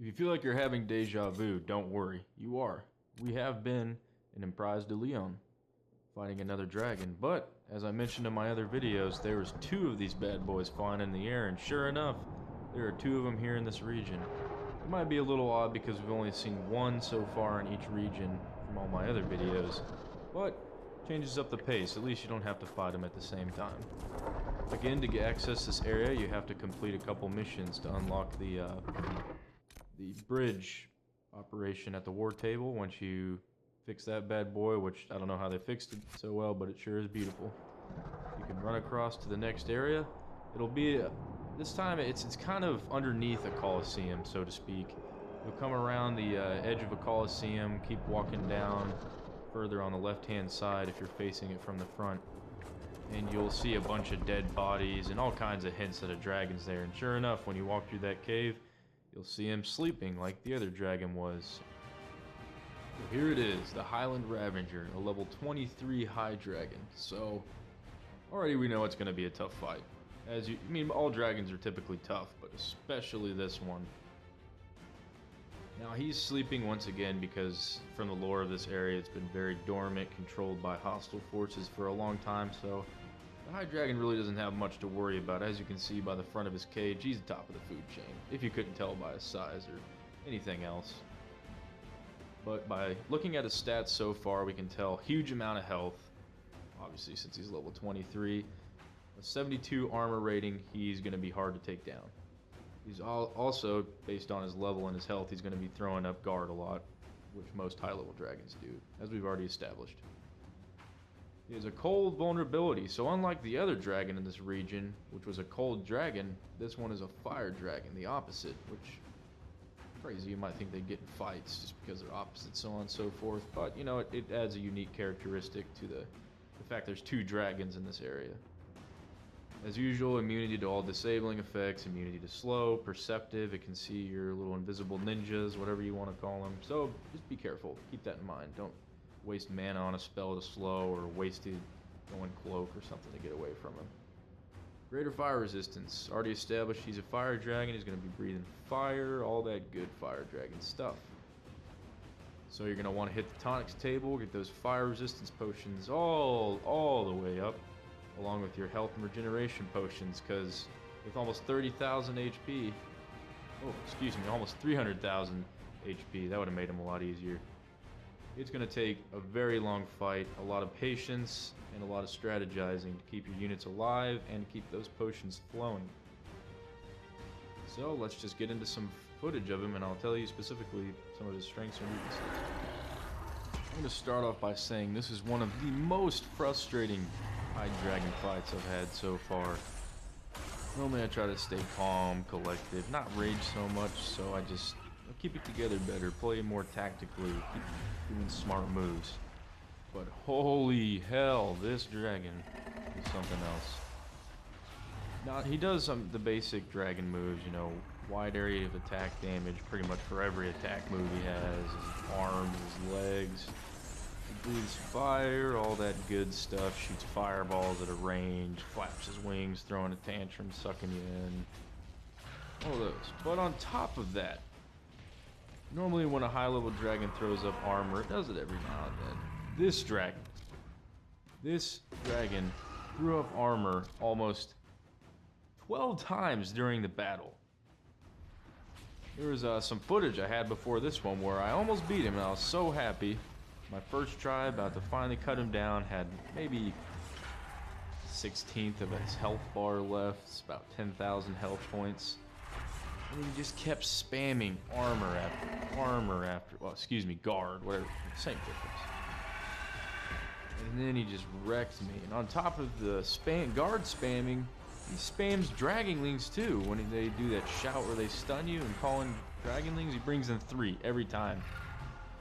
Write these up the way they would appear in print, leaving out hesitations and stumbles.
you feel like you're having deja vu, don't worry. You are. We have been in Emprise du Lion, fighting another dragon, but as I mentioned in my other videos, there was two of these bad boys flying in the air, and sure enough, there are two of them here in this region. It might be a little odd because we've only seen one so far in each region from all my other videos, but changes up the pace. At least you don't have to fight them at the same time. Again, to access this area, you have to complete a couple missions to unlock the bridge operation at the war table. Once you fix that bad boy, which I don't know how they fixed it so well, but it sure is beautiful. You can run across to the next area. It'll be this time it's kind of underneath a coliseum, so to speak. You'll come around the edge of a coliseum, keep walking down further on the left-hand side if you're facing it from the front, and you'll see a bunch of dead bodies and all kinds of hints that a dragon's there. And sure enough, when you walk through that cave, you'll see him sleeping like the other dragon was. So here it is, the Highland Ravager, a level 23 high dragon. So already we know it's going to be a tough fight. I mean, all dragons are typically tough, but especially this one. Now he's sleeping once again because from the lore of this area, it's been very dormant, controlled by hostile forces for a long time, so the High Dragon really doesn't have much to worry about. As you can see by the front of his cage, he's the top of the food chain, if you couldn't tell by his size or anything else. But by looking at his stats so far, we can tell huge amount of health, obviously since he's level 23. A 72 armor rating, he's going to be hard to take down. He's also, based on his level and his health, he's going to be throwing up guard a lot, which most high-level dragons do, as we've already established. He has a cold vulnerability, so unlike the other dragon in this region, which was a cold dragon, this one is a fire dragon, the opposite, which, crazy, you might think they'd get in fights just because they're opposites, so on and so forth, but, you know, it adds a unique characteristic to the fact there's two dragons in this area. As usual, immunity to all disabling effects, immunity to slow, perceptive, it can see your little invisible ninjas, whatever you want to call them. So just be careful, keep that in mind. Don't waste mana on a spell to slow or waste it going cloak or something to get away from him. Greater fire resistance, already established he's a fire dragon, he's going to be breathing fire, all that good fire dragon stuff. So you're going to want to hit the tonics table, get those fire resistance potions all the way up, along with your health and regeneration potions, because with almost 30,000 HP, oh, excuse me, almost 300,000 HP, that would have made him a lot easier. It's going to take a very long fight, a lot of patience, and a lot of strategizing to keep your units alive and to keep those potions flowing. So let's just get into some footage of him, and I'll tell you specifically some of his strengths and weaknesses. I'm going to start off by saying this is one of the most frustrating High Dragon fights I've had so far. Normally I try to stay calm, collected, not rage so much, so I keep it together better, play more tactically, keep doing smart moves. But holy hell, this dragon is something else. Now, he does the basic dragon moves, you know, wide area of attack damage pretty much for every attack move he has, his arms, his legs. He breathes fire, all that good stuff, shoots fireballs at a range, flaps his wings, throwing a tantrum, sucking you in. All those. But on top of that, normally when a high-level dragon throws up armor, it does it every now and then. This dragon threw up armor almost 12 times during the battle. There was some footage I had before this one where I almost beat him, and I was so happy. My first try, about to finally cut him down, had maybe 1/16 of his health bar left. It's about 10,000 health points. And he just kept spamming armor after, well, excuse me, guard, whatever, same difference. And then he just wrecked me. And on top of the guard spamming, he spams dragonlings too. When they do that shout where they stun you and call in dragonlings, he brings in 3 every time.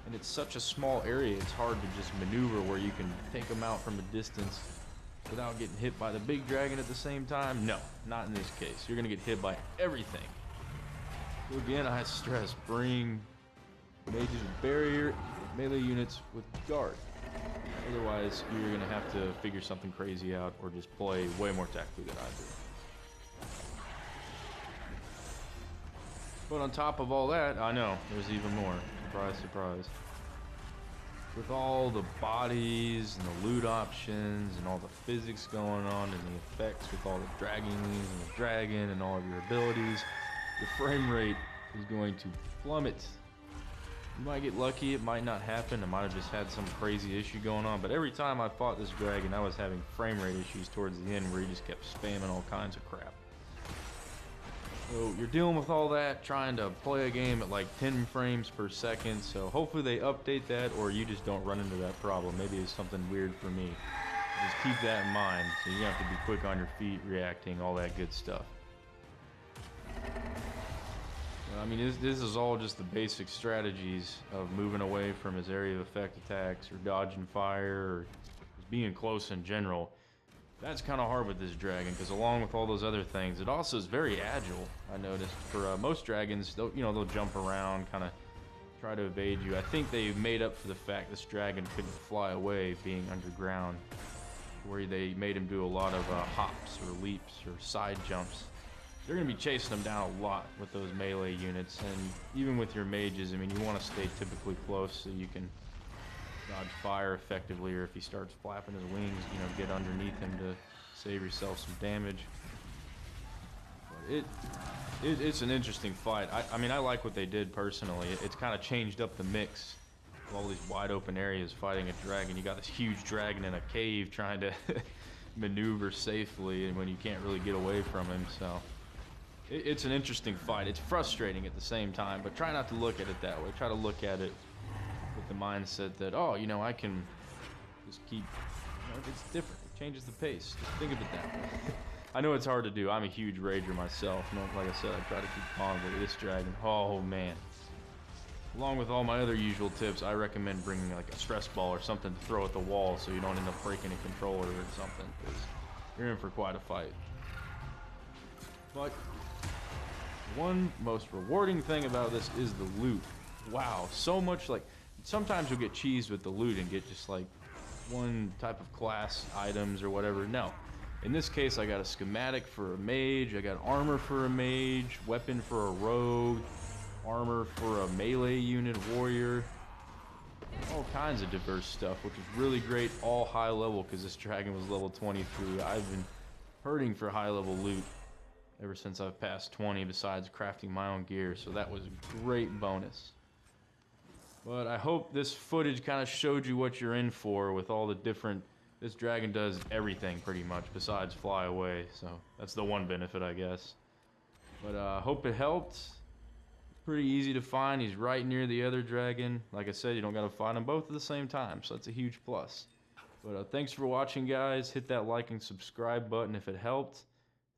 And it's such a small area, it's hard to just maneuver where you can take them out from a distance without getting hit by the big dragon at the same time. No, not in this case. You're going to get hit by everything. So again, I stress, bring mages with barrier, melee units with guard. Otherwise, you're going to have to figure something crazy out or just play way more tactically than I do. But on top of all that, I know, there's even more. Surprise, surprise. With all the bodies and the loot options and all the physics going on and the effects with all the dragging and the dragon and all of your abilities, your frame rate is going to plummet. You might get lucky, it might not happen, I might have just had some crazy issue going on, but every time I fought this dragon, I was having frame rate issues towards the end where he just kept spamming all kinds of crap. So you're dealing with all that, trying to play a game at like 10 frames per second, so hopefully they update that or you just don't run into that problem. Maybe it's something weird for me. Just keep that in mind, so you have to be quick on your feet, reacting, all that good stuff. I mean, this is all just the basic strategies of moving away from his area of effect attacks, or dodging fire, or just being close in general. That's kind of hard with this dragon, because along with all those other things, it also is very agile, I noticed. For most dragons, they'll jump around, kind of try to evade you. I think they made up for the fact this dragon couldn't fly away being underground, where they made him do a lot of hops, or leaps, or side jumps. They're going to be chasing them down a lot with those melee units, and even with your mages, I mean, you want to stay typically close so you can dodge fire effectively, or if he starts flapping his wings, get underneath him to save yourself some damage. But it's an interesting fight. I mean, I like what they did personally. It's kind of changed up the mix of all these wide open areas fighting a dragon. You got this huge dragon in a cave trying to maneuver safely, and when you can't really get away from him, so it's an interesting fight. It's frustrating at the same time, but try not to look at it that way. Try to look at it with the mindset that, oh, I can just keep, it's different. It changes the pace. Just think of it that way. I know it's hard to do. I'm a huge rager myself. Like I said, I try to keep calm, but this dragon, oh man. Along with all my other usual tips, I recommend bringing like a stress ball or something to throw at the wall so you don't end up breaking a controller or something, because you're in for quite a fight. But one most rewarding thing about this is the loot. Wow, so much. Like, sometimes you'll get cheesed with the loot and get just like one type of class items or whatever. No, in this case I got a schematic for a mage, I got armor for a mage, weapon for a rogue, armor for a melee unit warrior, all kinds of diverse stuff, which is really great, all high level, because this dragon was level 23. I've been hurting for high level loot ever since I've passed 20, besides crafting my own gear, so that was a great bonus. But I hope this footage kind of showed you what you're in for with all the different... This dragon does everything pretty much besides fly away, so that's the one benefit, I guess. But I hope it helped. It's pretty easy to find. He's right near the other dragon. Like I said, you don't got to fight them both at the same time, so that's a huge plus. But thanks for watching, guys. Hit that like and subscribe button if it helped.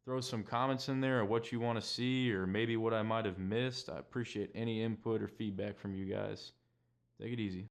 Throw some comments in there of what you want to see, or maybe what I might have missed. I appreciate any input or feedback from you guys. Take it easy.